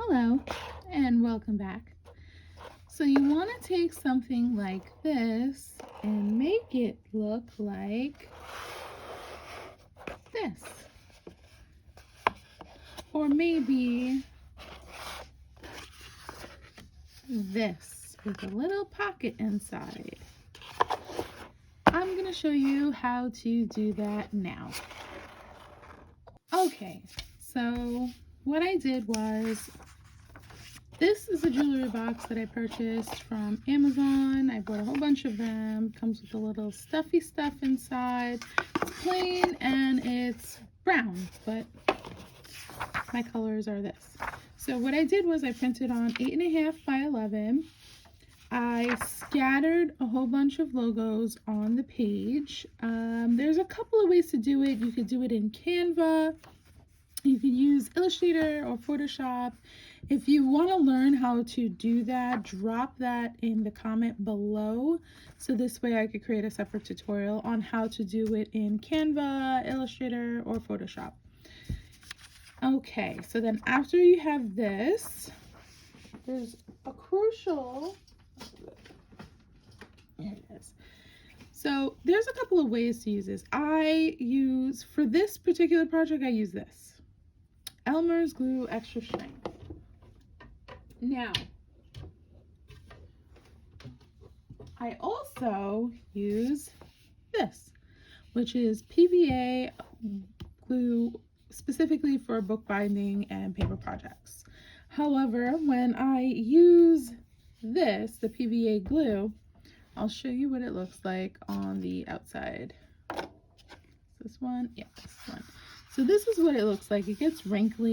Hello and welcome back. So you want to take something like this and make it look like this. Or maybe this with a little pocket inside. I'm going to show you how to do that now. Okay, so what I did was, this is a jewelry box that I purchased from Amazon. I bought a whole bunch of them. Comes with a little stuffy stuff inside. It's plain and it's brown, but my colors are this. So what I did was I printed on 8.5 by 11. I scattered a whole bunch of logos on the page. There's a couple of ways to do it. You could do it in Canva. You could use Illustrator or Photoshop. If you want to learn how to do that, drop that in the comment below. So this way I could create a separate tutorial on how to do it in Canva, Illustrator, or Photoshop. Okay, so then after you have this, there's a crucial, there it is. So there's a couple of ways to use this. For this particular project, I use this. Elmer's Glue Extra Strength. Now, I also use this, which is PVA glue specifically for bookbinding and paper projects. However, when I use this, the PVA glue, I'll show you what it looks like on the outside. This one? Yeah, this one. So this is what it looks like. It gets wrinkly.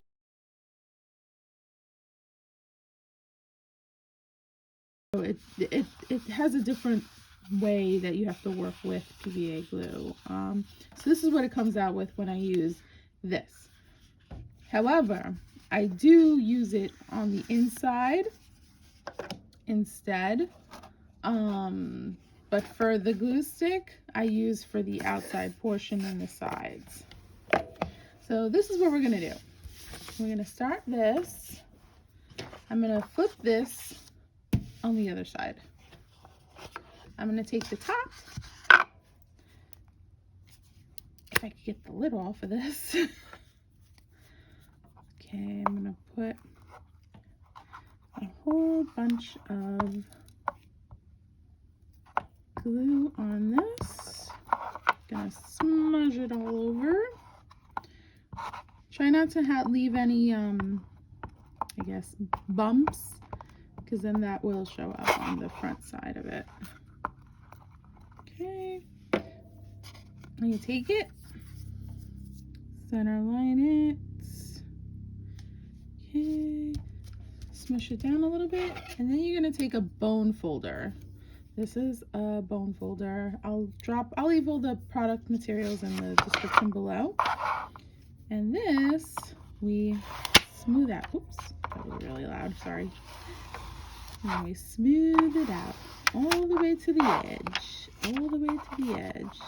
So it has a different way that you have to work with PVA glue. So this is what it comes out with when I use this. However, I do use it on the inside instead. But for the glue stick, I use for the outside portion and the sides. So this is what we're going to do. We're going to start this. I'm going to flip this on the other side. I'm going to take the top. If I could get the lid off of this. Okay, I'm going to put a whole bunch of glue on this. Gonna smudge it all over. Try not to leave any, I guess, bumps, because then that will show up on the front side of it. Okay. And you take it, center line it. Okay. Smush it down a little bit, and then you're gonna take a bone folder. This is a bone folder. I'll leave all the product materials in the description below. And this, we smooth out. Oops, that was really loud, sorry. And we smooth it out all the way to the edge. All the way to the edge.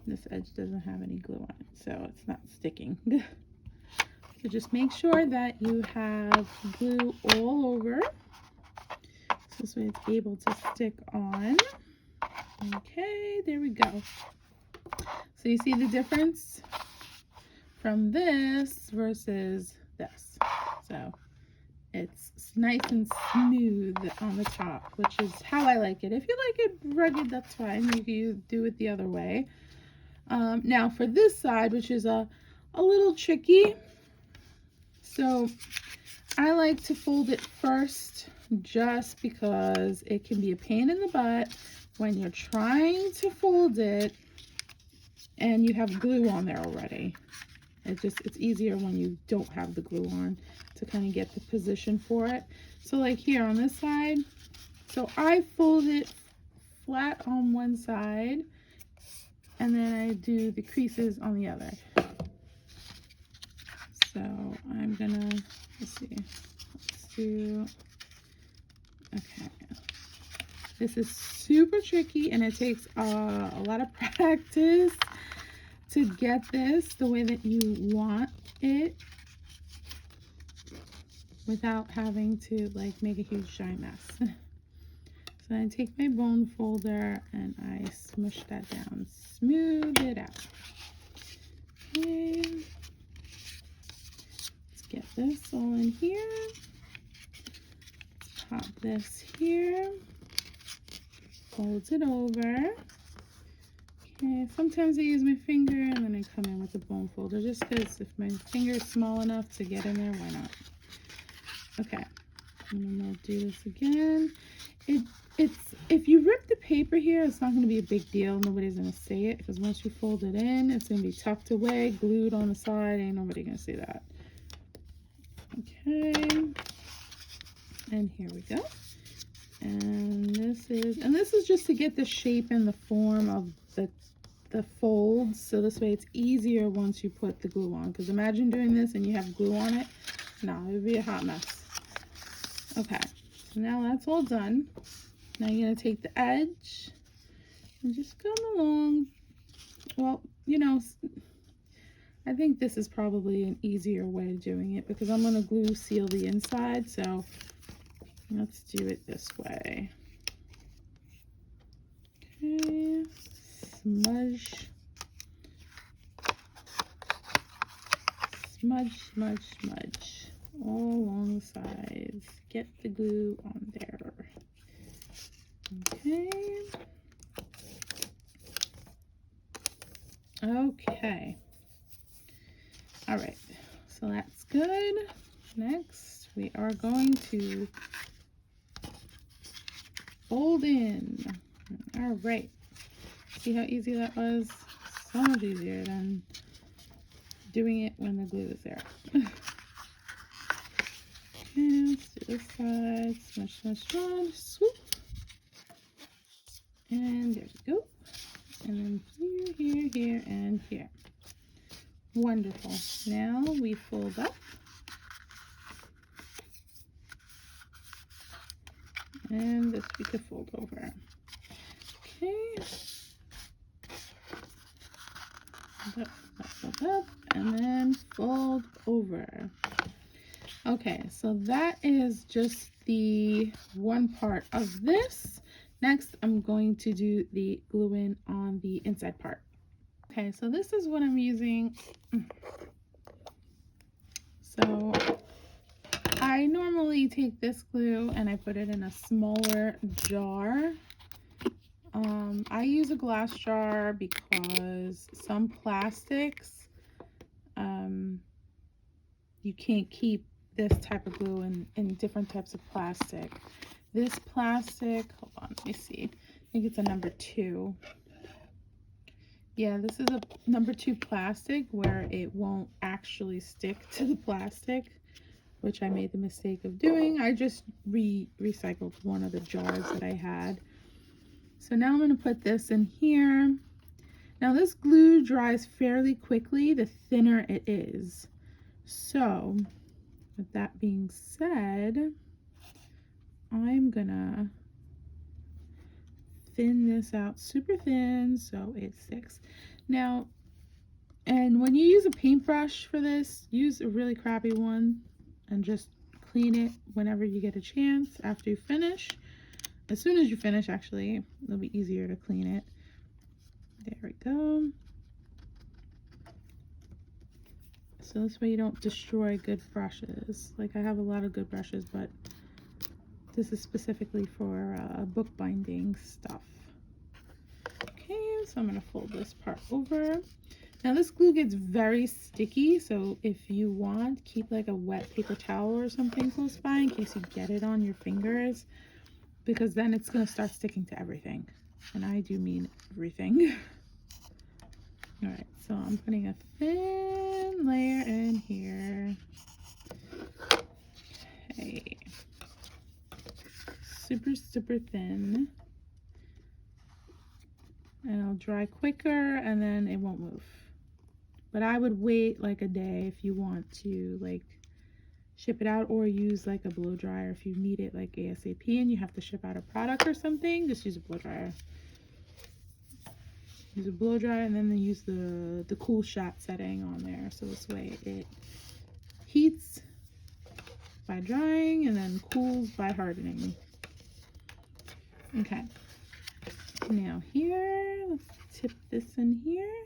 This edge doesn't have any glue on it, so it's not sticking. So just make sure that you have glue all over. So this way it's able to stick on. Okay, there we go. So you see the difference from this versus this. So it's nice and smooth on the top, which is how I like it. If you like it rugged, that's fine. You can do it the other way. Now for this side, which is a little tricky, so I like to fold it first, just because it can be a pain in the butt when you're trying to fold it and you have glue on there already. It's easier when you don't have the glue on to kind of get the position for it. So like here on this side, so I fold it flat on one side and then I do the creases on the other. So I'm gonna, let's do, okay. This is super tricky and it takes a lot of practice to get this the way that you want it. without having to like make a huge giant mess. So I take my bone folder and I smush that down, smooth it out. Okay. Let's get this all in here. Let's pop this here. Fold it over. Okay, sometimes I use my finger and then I come in with the bone folder just because if my finger is small enough to get in there, why not? Okay, and then we'll do this again. It's if you rip the paper here, it's not going to be a big deal. Nobody's going to see it because once you fold it in, it's going to be tucked away, glued on the side. Ain't nobody going to see that. Okay, and here we go. And this is just to get the shape and the form of the folds, so this way it's easier once you put the glue on, because imagine doing this and you have glue on it. No, it would be a hot mess. Okay, so now that's all done. Now you're going to take the edge and just come along. Well, you know, I think this is probably an easier way of doing it because I'm going to glue seal the inside, so let's do it this way. Okay, smudge, smudge, smudge, smudge all along the sides. Get the glue on there. Okay. Okay. All right. So that's good. Next, we are going to fold in. All right. See how easy that was? So much easier than doing it when the glue is there. Okay, let's do this side. Smush, smush, smush. Swoop. And there we go. And then here, here, here, and here. Wonderful. Now we fold up. And this we could fold over. Okay. Fold up, and then fold over. Okay, so that is just the one part of this. Next, I'm going to do the glue in on the inside part. Okay, so this is what I'm using. So I normally take this glue and I put it in a smaller jar. I use a glass jar because some plastics, you can't keep this type of glue in different types of plastic. This plastic, hold on, let me see. I think it's a number 2. Yeah, this is a number 2 plastic where it won't actually stick to the plastic, which I made the mistake of doing. I just recycled one of the jars that I had. So now I'm going to put this in here. Now this glue dries fairly quickly the thinner it is. So with that being said, I'm gonna thin this out super thin so it sticks. Now, and when you use a paintbrush for this, use a really crappy one and just clean it whenever you get a chance after you finish. As soon as you finish, actually, it'll be easier to clean it. There we go. So this way you don't destroy good brushes. Like I have a lot of good brushes, but this is specifically for bookbinding stuff. Okay, so I'm going to fold this part over. Now this glue gets very sticky, so if you want, keep like a wet paper towel or something close by in case you get it on your fingers, because then it's going to start sticking to everything. And I do mean everything. Alright, so I'm putting a thin layer in here. Okay. Super, super thin. And it'll dry quicker and then it won't move. But I would wait like a day if you want to like ship it out, or use like a blow dryer if you need it like ASAP and you have to ship out a product or something. Just use a blow dryer. Use a blow dryer and then use the cool shot setting on there, so this way it heats by drying and then cools by hardening. Okay, now here, let's tip this in here.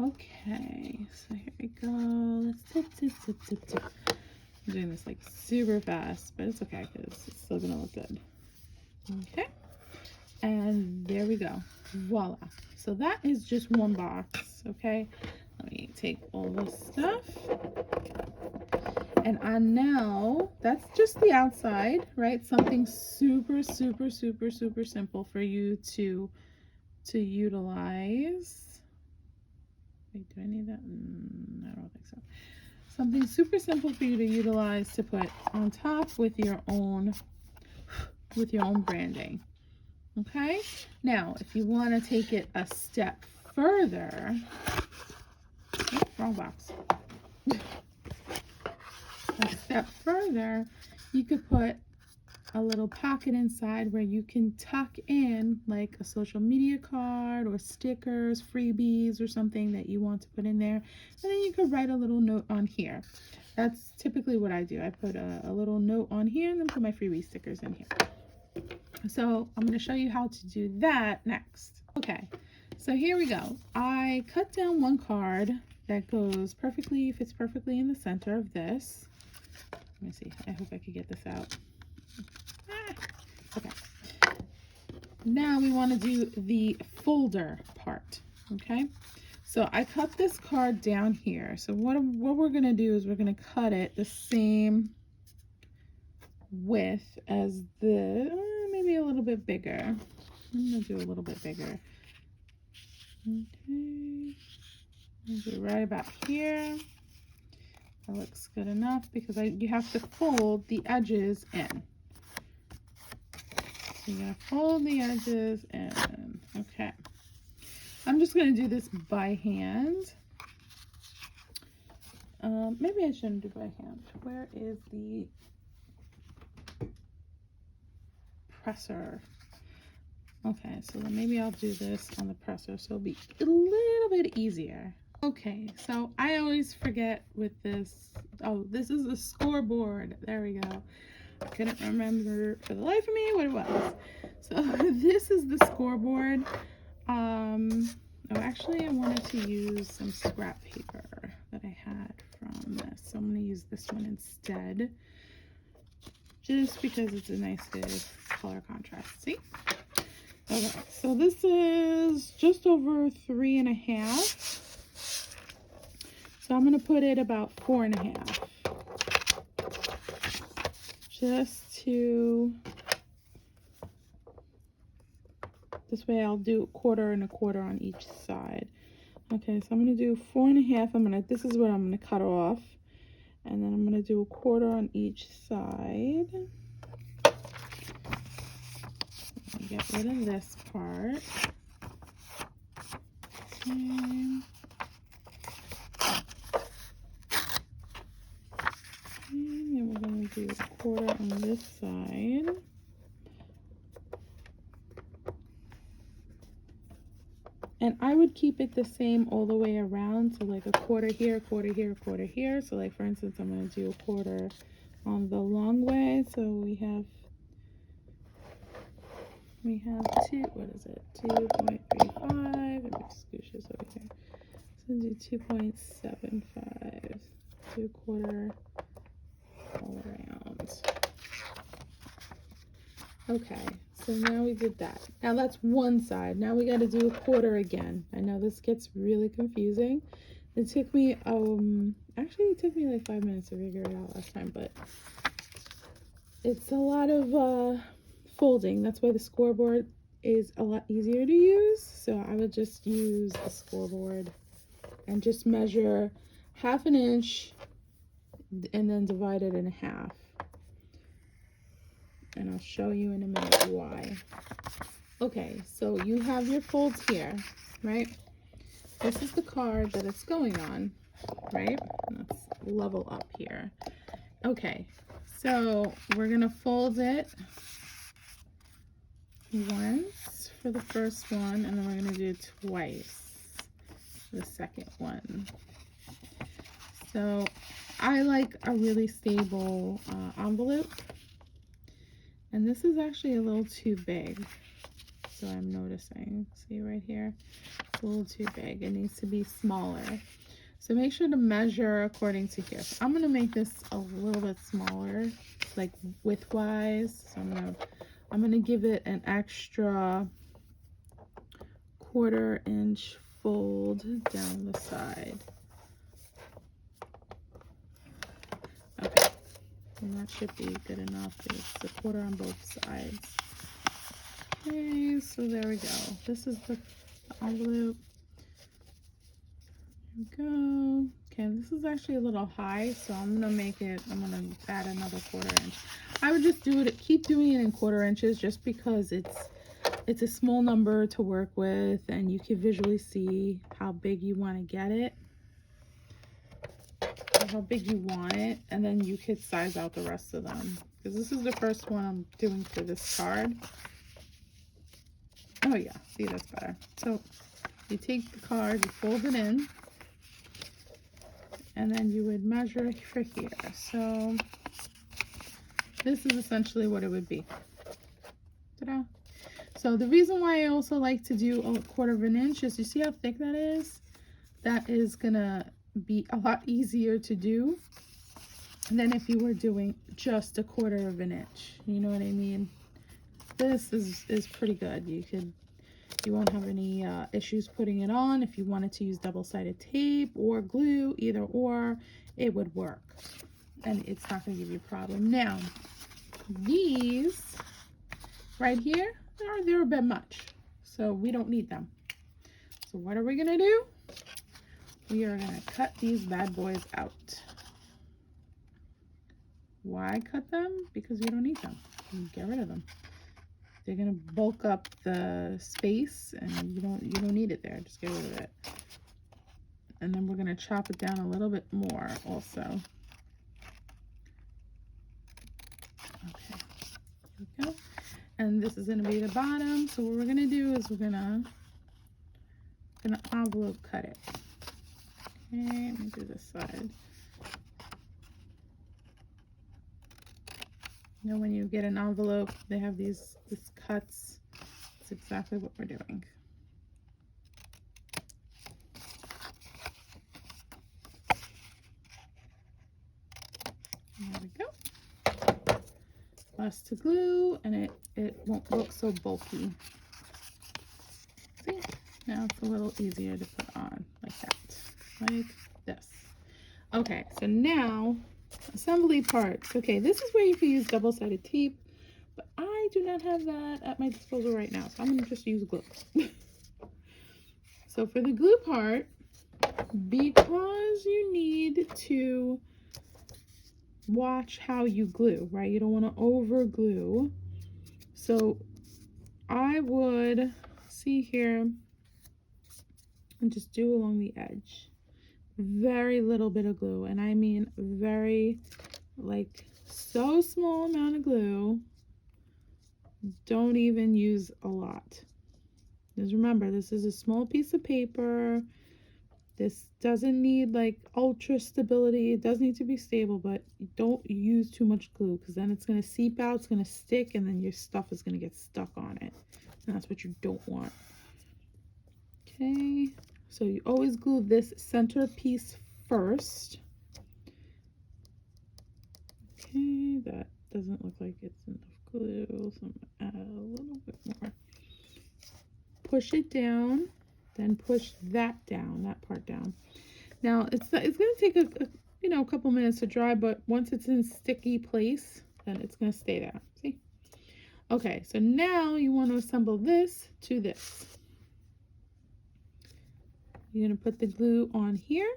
Okay, so here we go. Let's tip, tip, tip, tip, tip. I'm doing this like super fast, but it's okay because it's still gonna look good. Okay, and there we go. Voila. So that is just one box. Okay, let me take all this stuff. And now that's just the outside, right? Something super, super, super, super simple for you to utilize. Wait, do I need that? I don't think so. Something super simple for you to utilize to put on top with your own branding. Okay? Now, if you want to take it a step further, oh, wrong box. A step further, you could put a little pocket inside where you can tuck in like a social media card or stickers, freebies, or something that you want to put in there. And then you could write a little note on here. That's typically what I do. I put a little note on here and then put my freebie stickers in here. So I'm going to show you how to do that next. Okay, so here we go. I cut down one card that goes perfectly, fits perfectly in the center of this. Let me see. I hope I could get this out. Okay, now we want to do the folder part. Okay, so I cut this card down here. So what we're going to do is we're going to cut it the same width as the, maybe a little bit bigger. I'm going to do a little bit bigger. Okay, I'll do right about here. That looks good enough because you have to fold the edges in. You're going to fold the edges in. Okay. I'm just going to do this by hand. Maybe I shouldn't do by hand. Where is the presser? Okay, so then maybe I'll do this on the presser so it'll be a little bit easier. Okay, so I always forget with this. Oh, this is a scoreboard. There we go. I couldn't remember for the life of me what it was. So this is the scoreboard. Oh, actually, I wanted to use some scrap paper that I had from this. So I'm going to use this one instead. Just because it's a nice good color contrast. See? Okay, so this is just over 3.5. So I'm going to put it about 4.5. Just to, this way I'll do 1/4 and 1/4 on each side. Okay, so I'm going to do 4.5. This is what I'm going to cut off. And then I'm going to do 1/4 on each side. Get rid of this part. Okay. And then we're going to do 1/4 on this side. And I would keep it the same all the way around. So like 1/4 here, 1/4 here, 1/4 here. So like for instance, I'm going to do 1/4 on the long way. So we have two, what is it? 2.35. Let me scoosh this over here. So do 2.75. 2/4 all around. Okay, so now we did that. Now that's one side. Now we got to do 1/4 again. I know this gets really confusing. It took me, actually it took me like 5 minutes to figure it out last time, but it's a lot of folding. That's why the scoreboard is a lot easier to use. So I would just use the scoreboard and just measure 1/2 inch and then divide it in half. And I'll show you in a minute why. Okay, so you have your folds here, right? This is the card that it's going on, right? Let's level up here. Okay, so we're gonna fold it once for the first one, and then we're gonna do twice the second one. So I like a really stable envelope, and this is actually a little too big, so I'm noticing. See right here, it's a little too big. It needs to be smaller. So make sure to measure according to here. So I'm gonna make this a little bit smaller, like width-wise. So I'm gonna give it an extra 1/4 inch fold down the side. Okay, and that should be good enough. It's a 1/4 on both sides. Okay, so there we go. This is the envelope. There we go. Okay, this is actually a little high, so I'm gonna add another 1/4 inch. I would just keep doing it in 1/4 inches, just because it's a small number to work with, and you can visually see how big you want to get it, how big you want it, and then you could size out the rest of them, because this is the first one I'm doing for this card. Oh yeah, see, that's better. So you take the card, you fold it in, and then you would measure for here. So this is essentially what it would be. Ta-da! So the reason why I also like to do a 1/4 inch is, you see how thick that is? That is gonna be a lot easier to do than if you were doing just a 1/4 inch. You know what I mean? This is pretty good. You won't have any issues putting it on. If you wanted to use double-sided tape or glue, either or, it would work, and it's not going to give you a problem. Now, these right here, they're a bit much, so we don't need them. So what are we going to do? We are going to cut these bad boys out. Why cut them? Because we don't need them. Get rid of them. They're gonna bulk up the space, and you don't need it there. Just get rid of it. And then we're gonna chop it down a little bit more also. Okay, here we go. And this is gonna be the bottom. So what we're gonna do is we're gonna envelope cut it. Okay, let me do this side. You know, when you get an envelope, they have these cuts. That's exactly what we're doing. There we go. Less to glue, and it won't look so bulky. See? Now it's a little easier to put on, like that, like this. Okay, so now assembly parts. Okay, this is where you can use double-sided tape, but I do not have that at my disposal right now, so I'm going to just use glue. So for the glue part, because you need to watch how you glue, right? You don't want to over glue. So I would see here and just do along the edge. Very little bit of glue, and I mean very, like, so small amount of glue. Don't even use a lot, because remember, this is a small piece of paper. This doesn't need like ultra stability. It does need to be stable, but don't use too much glue, because then it's going to seep out, it's going to stick, and then your stuff is going to get stuck on it, and that's what you don't want. Okay, so you always glue this center piece first. Okay, that doesn't look like it's enough glue, so I'm gonna add a little bit more. Push it down, then push that down, that part down. Now it's gonna take a couple minutes to dry, but once it's in sticky place, then it's gonna stay there. See? Okay, so now you want to assemble this to this. You're going to put the glue on here.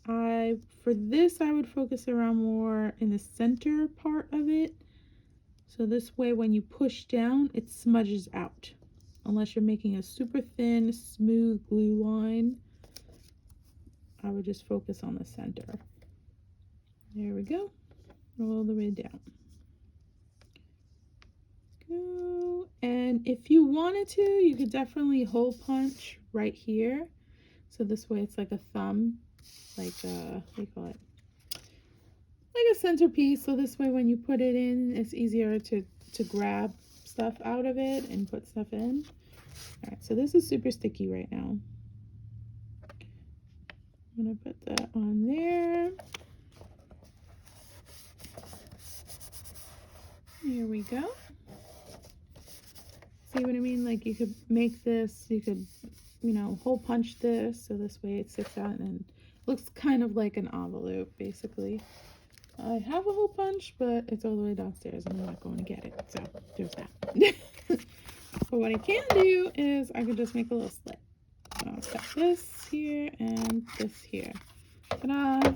For this, I would focus around more in the center part of it. So this way, when you push down, it smudges out. Unless you're making a super thin, smooth glue line, I would just focus on the center. There we go. All the way down. Go. And if you wanted to, you could definitely hole punch right here. So this way it's like a thumb, like, what do you call it? like a centerpiece, so this way when you put it in, it's easier to grab stuff out of it and put stuff in. All right, so this is super sticky right now. I'm gonna put that on there. Here we go. See what I mean? Like you could make this, you could, you know, hole punch this so this way it sits out and looks kind of like an envelope basically. I have a hole punch, but it's all the way downstairs and I'm not going to get it, so there's that. But what I can do is I can just make a little slit. So I'll cut this here and this here. Ta-da!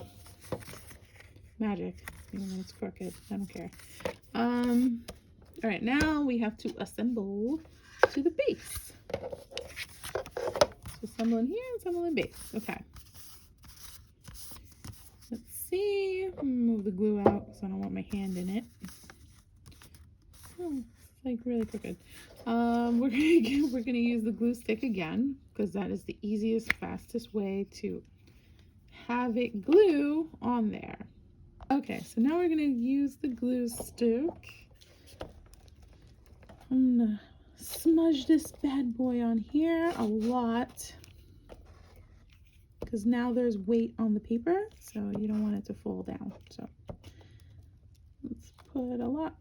Magic. Even though it's crooked, I don't care. All right, now we have to assemble to the base. So assemble in here and assemble in base. Okay. Let's see. Move the glue out because I don't want my hand in it. Oh, it's like really crooked. We're gonna use the glue stick again because that is the easiest, fastest way to have it glue on there. Okay, so now we're gonna use the glue stick. I'm gonna smudge this bad boy on here a lot because now there's weight on the paper, so you don't want it to fall down. So let's put a lot.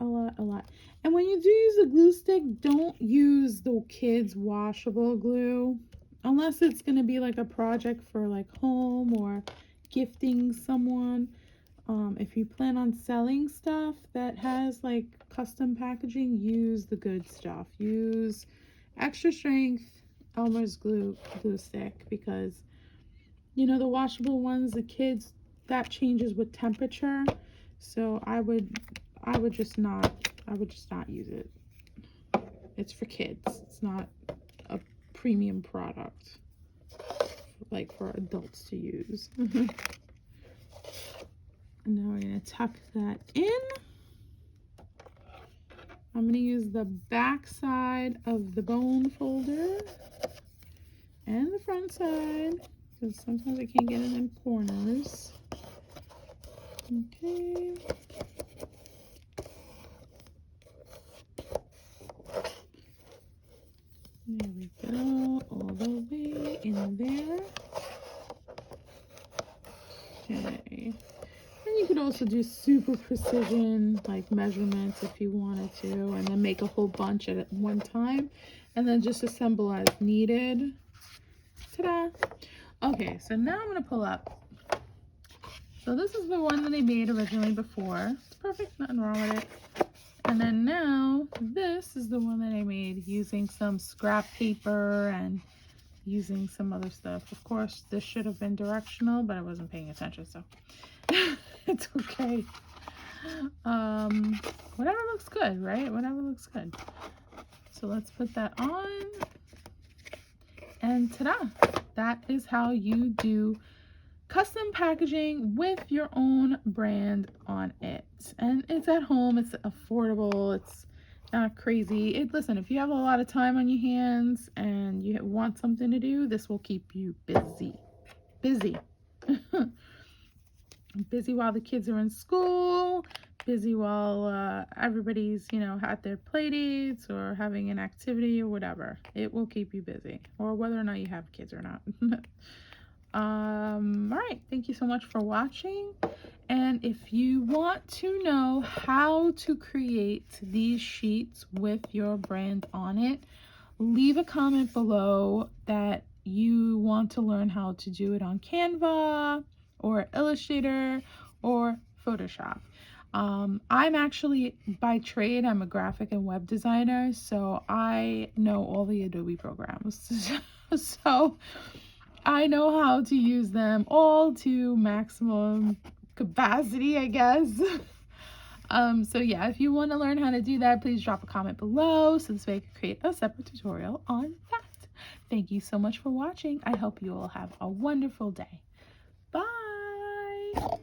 And when you do use a glue stick, don't use the kids' washable glue unless it's gonna be like a project for like home or gifting someone. If you plan on selling stuff that has like custom packaging, use the good stuff. Use extra strength Elmer's glue stick because, you know, the washable ones, the kids, that changes with temperature. So I would just not use it. It's for kids. It's not a premium product like for adults to use. And now we're going to tuck that in. I'm going to use the back side of the bone folder and the front side because sometimes I can't get it in corners. Okay. There we go, all the way in there. Okay. And you could also do super precision like measurements if you wanted to, and then make a whole bunch at one time and then just assemble as needed. Ta-da! Okay, so now I'm going to pull up. So this is the one that I made originally before. It's perfect, nothing wrong with it. And then now this is the one that I made using some scrap paper and using some other stuff. Of course, this should have been directional, but I wasn't paying attention, so it's okay. Whatever looks good, right? Whatever looks good. So let's put that on. And ta-da! That is how you do custom packaging with your own brand on it. And it's at home, it's affordable, it's not crazy. Listen, if you have a lot of time on your hands and you want something to do, this will keep you busy. Busy while the kids are in school, busy while everybody's, you know, at their play dates or having an activity or whatever. It will keep you busy, or whether or not you have kids or not. All right, thank you so much for watching. And if you want to know how to create these sheets with your brand on it, leave a comment below that you want to learn how to do it on Canva or Illustrator or Photoshop. I'm actually, by trade, I'm a graphic and web designer, so I know all the Adobe programs. So I know how to use them all to maximum capacity, I guess. So yeah, if you want to learn how to do that, please drop a comment below so this way I can create a separate tutorial on that. Thank you so much for watching. I hope you all have a wonderful day. Bye.